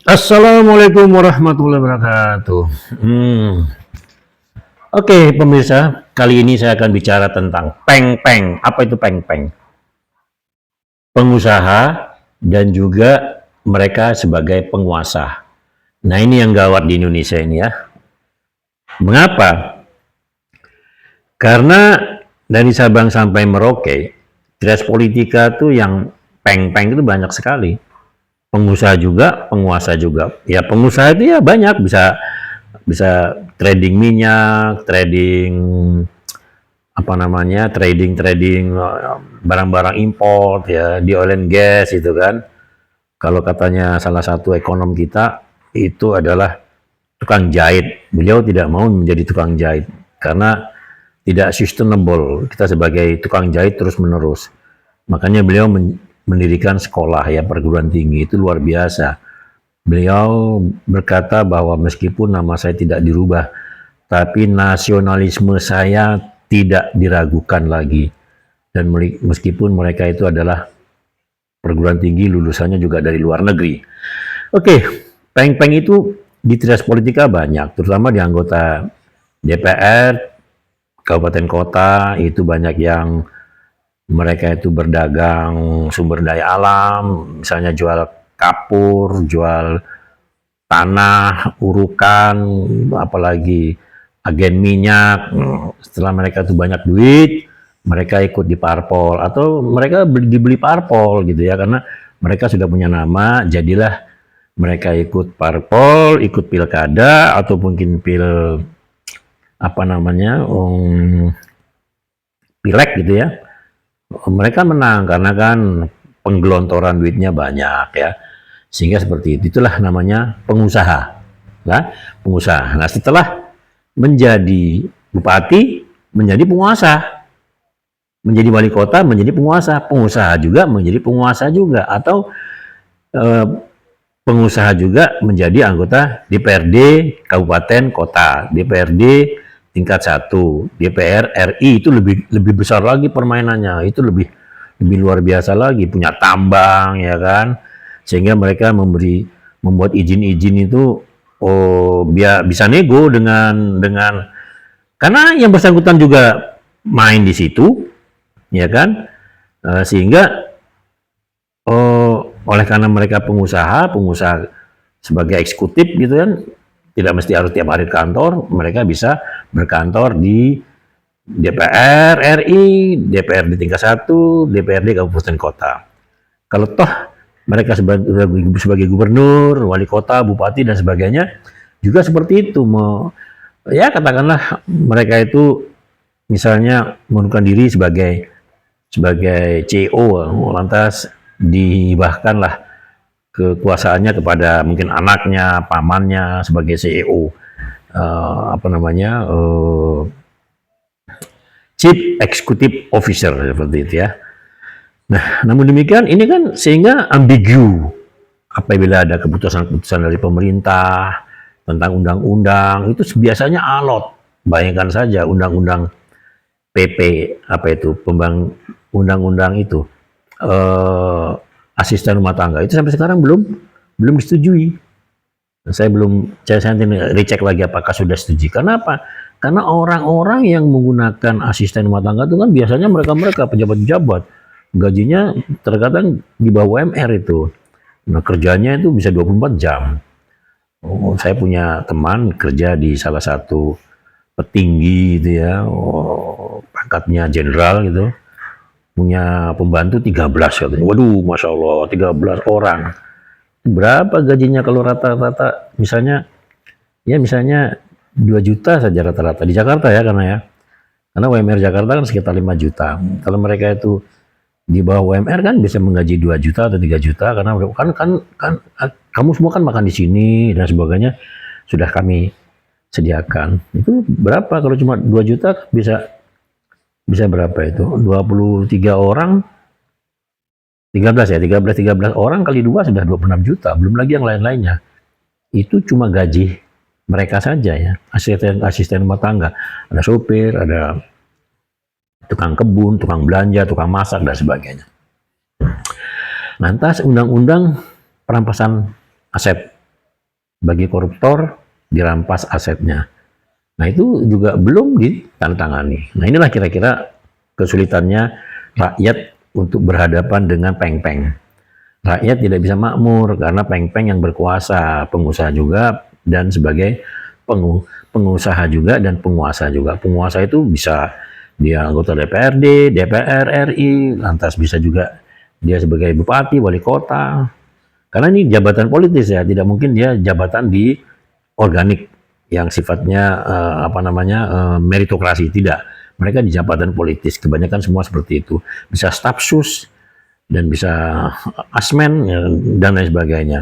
Assalamualaikum warahmatullahi wabarakatuh. Oke, pemirsa, kali ini saya akan bicara tentang peng-peng. Apa itu peng-peng? Pengusaha dan juga mereka sebagai penguasa. Nah, ini yang gawat di Indonesia ini ya. Mengapa? Karena dari Sabang sampai Merauke, dress politika tuh yang peng-peng itu banyak sekali. Pengusaha juga, penguasa juga. Ya, pengusaha itu ya banyak, bisa bisa trading minyak, trading apa namanya, trading barang-barang import ya di oil and gas itu kan. Kalau katanya salah satu ekonom kita itu adalah tukang jahit. Beliau tidak mau menjadi tukang jahit karena tidak sustainable kita sebagai tukang jahit terus menerus. Makanya beliau mendirikan sekolah ya perguruan tinggi itu luar biasa. Beliau berkata bahwa meskipun nama saya tidak dirubah, tapi nasionalisme saya tidak diragukan lagi. Dan meskipun mereka itu adalah perguruan tinggi lulusannya juga dari luar negeri. Oke, peng-peng itu di trias politika banyak, terutama di anggota DPR, kabupaten kota, itu banyak yang mereka itu berdagang sumber daya alam, misalnya jual kapur, jual tanah, urukan, apalagi agen minyak. Setelah mereka tuh banyak duit, mereka ikut di parpol atau mereka dibeli parpol gitu ya karena mereka sudah punya nama, jadilah mereka ikut parpol, ikut pilkada atau mungkin apa namanya pilek gitu ya. Mereka menang karena kan penggelontoran duitnya banyak ya. Sehingga seperti itu. Itulah namanya pengusaha. Nah, pengusaha. Nah, setelah menjadi bupati, menjadi penguasa. Menjadi wali kota, menjadi penguasa. Pengusaha juga menjadi penguasa juga. Atau eh, pengusaha juga menjadi anggota DPRD kabupaten kota, DPRD tingkat 1, DPR RI itu lebih lebih besar lagi permainannya, itu lebih lebih luar biasa lagi, punya tambang ya kan, sehingga mereka membuat izin-izin itu biar bisa nego dengan karena yang bersangkutan juga main di situ ya kan. Sehingga oleh karena mereka pengusaha sebagai eksekutif gitu kan, tidak mesti harus tiap hari ke kantor, mereka bisa berkantor di DPR RI, DPRD tingkat 1, DPRD kabupaten kota. Kalau toh mereka sebagai gubernur, wali kota, bupati dan sebagainya juga seperti itu. Ya katakanlah mereka itu misalnya mengundurkan diri sebagai CEO, lantas dihibahkanlah kekuasaannya kepada mungkin anaknya, pamannya sebagai CEO, apa namanya, Chief Executive Officer seperti itu ya. Nah, namun demikian ini kan sehingga ambigu apabila ada keputusan-keputusan dari pemerintah tentang undang-undang itu biasanya alot. Bayangkan saja undang-undang PP apa itu undang-undang itu asisten rumah tangga itu sampai sekarang belum disetujui. Saya nanti recheck lagi apakah sudah setuju. Karena apa? Karena orang-orang yang menggunakan asisten rumah tangga itu kan biasanya mereka-mereka pejabat-pejabat. Gajinya terkadang di bawah UMR itu. Nah, kerjanya itu bisa 24 jam. Saya punya teman kerja di salah satu petinggi gitu ya, pangkatnya jenderal gitu. Punya pembantu 13 katanya. Waduh, Masya Allah, 13 orang. Berapa gajinya kalau rata-rata misalnya ya misalnya 2 juta saja rata-rata di Jakarta ya karena ya. Karena UMR Jakarta kan sekitar 5 juta. Kalau mereka itu di bawah UMR kan bisa menggaji 2 juta atau 3 juta karena kan kamu semua kan makan di sini dan sebagainya sudah kami sediakan. Itu berapa kalau cuma 2 juta bisa bisa berapa itu? 23 orang 13 ya, 13 orang kali 2 sudah 26 juta, belum lagi yang lain-lainnya. Itu cuma gaji mereka saja ya, asisten asisten rumah tangga. Ada sopir, ada tukang kebun, tukang belanja, tukang masak dan sebagainya. Lantas undang-undang perampasan aset. bagi koruptor dirampas asetnya. Nah itu juga belum ditandatangani. Nah inilah kira-kira kesulitannya rakyat untuk berhadapan dengan peng-peng. Rakyat tidak bisa makmur karena peng-peng yang berkuasa, pengusaha juga dan sebagai pengusaha juga dan penguasa juga. Penguasa itu bisa dia anggota DPRD, DPR RI, lantas bisa juga dia sebagai bupati, wali kota. Karena ini jabatan politis ya, tidak mungkin dia jabatan di organik yang sifatnya meritokrasi, tidak. Mereka di jabatan politis, kebanyakan semua seperti itu. Bisa staf sus dan bisa asmen ya, dan lain sebagainya.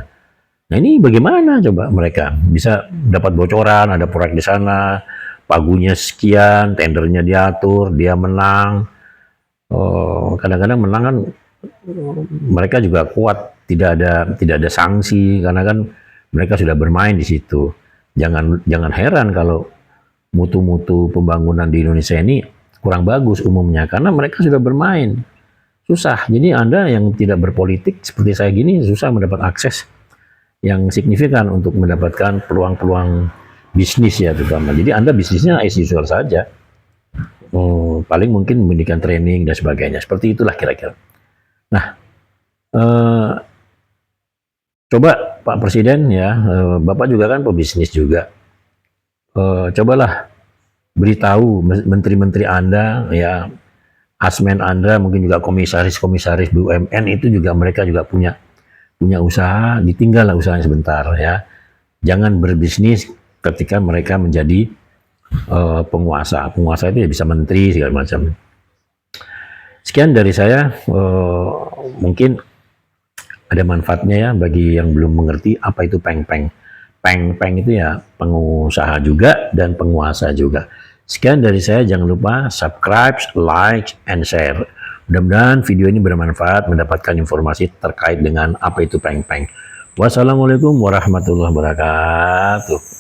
Nah ini bagaimana coba mereka bisa dapat bocoran, ada proyek di sana, pagunya sekian, tendernya diatur, dia menang. Kadang-kadang menang kan mereka juga kuat, tidak ada sanksi karena kan mereka sudah bermain di situ. Jangan heran kalau mutu-mutu pembangunan di Indonesia ini kurang bagus umumnya karena mereka sudah bermain. Susah. Jadi Anda yang tidak berpolitik seperti saya gini susah mendapat akses yang signifikan untuk mendapatkan peluang-peluang bisnis ya terutama. Jadi Anda bisnisnya as usual saja. Paling mungkin memberikan training dan sebagainya. Seperti itulah kira-kira. Nah, coba Pak Presiden ya, Bapak juga kan pebisnis juga. Cobalah beritahu menteri-menteri Anda ya, asmen Anda, mungkin juga komisaris-komisaris BUMN itu juga mereka juga punya usaha, ditinggallah usahanya sebentar ya. Jangan berbisnis ketika mereka menjadi penguasa. Penguasa itu ya bisa menteri segala macam. Sekian dari saya, mungkin ada manfaatnya ya bagi yang belum mengerti apa itu peng-peng. Peng-peng itu ya pengusaha juga dan penguasa juga. Sekian dari saya, jangan lupa subscribe, like, and share. Mudah-mudahan video ini bermanfaat, mendapatkan informasi terkait dengan apa itu peng-peng. Wassalamualaikum warahmatullahi wabarakatuh.